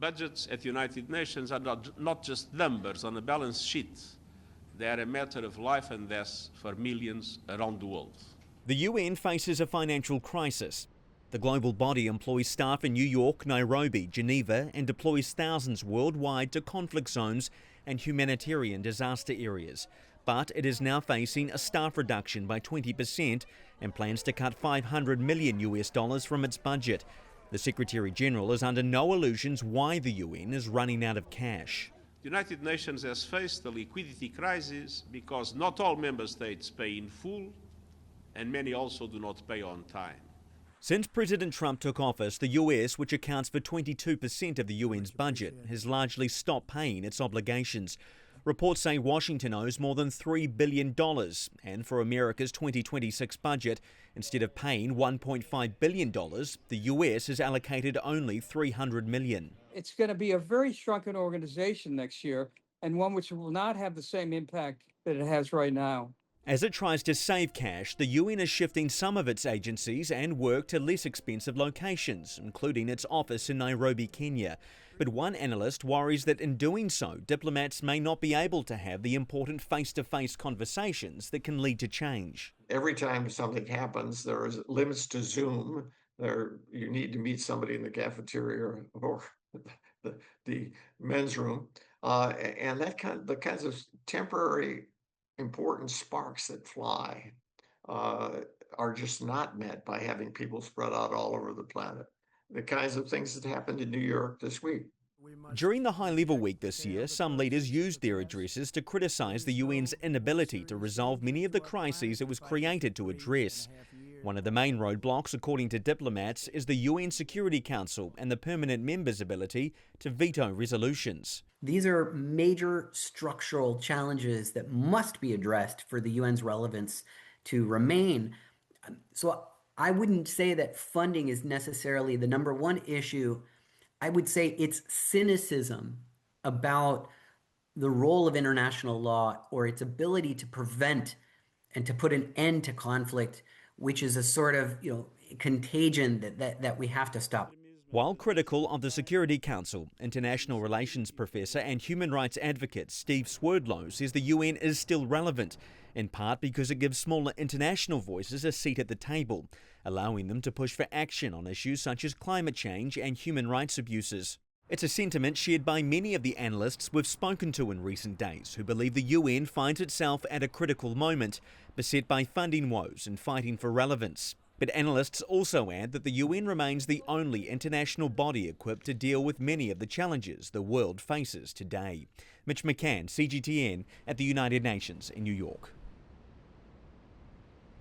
Budgets at the United Nations are not just numbers on a balance sheet. They are a matter of life and death for millions around the world. The UN faces a financial crisis. The global body employs staff in New York, Nairobi, Geneva, and deploys thousands worldwide to conflict zones and humanitarian disaster areas. But it is now facing a staff reduction by 20% and plans to cut $500 million from its budget. The Secretary General is under no illusions why the UN is running out of cash. The United Nations has faced a liquidity crisis because not all member states pay in full, and many also do not pay on time. Since President Trump took office, the US, which accounts for 22% of the UN's budget, has largely stopped paying its obligations. Reports say Washington owes more than $3 billion, and for America's 2026 budget, instead of paying $1.5 billion, the US has allocated only $300 million. It's going to be a very shrunken organization next year, and one which will not have the same impact that it has right now. As it tries to save cash, the UN is shifting some of its agencies and work to less expensive locations, including its office in Nairobi, Kenya. But one analyst worries that in doing so, diplomats may not be able to have the important face-to-face conversations that can lead to change. Every time something happens, there is limits to Zoom. You need to meet somebody in the cafeteria or the men's room, and the kinds of temporary important sparks that fly are just not met by having people spread out all over the planet. The kinds of things that happened in New York this week. During the high-level week this year, some leaders used their addresses to criticise the UN's inability to resolve many of the crises it was created to address. One of the main roadblocks, according to diplomats, is the UN Security Council and the permanent members' ability to veto resolutions. These are major structural challenges that must be addressed for the UN's relevance to remain. So I wouldn't say that funding is necessarily the number one issue. I would say it's cynicism about the role of international law or its ability to prevent and to put an end to conflict, which is a sort of contagion that we have to stop. While critical of the Security Council, international relations professor and human rights advocate Steve Swerdlow says the UN is still relevant, in part because it gives smaller international voices a seat at the table, allowing them to push for action on issues such as climate change and human rights abuses. It's a sentiment shared by many of the analysts we've spoken to in recent days who believe the UN finds itself at a critical moment, beset by funding woes and fighting for relevance. But analysts also add that the UN remains the only international body equipped to deal with many of the challenges the world faces today. Mitch McCann, CGTN, at the United Nations in New York.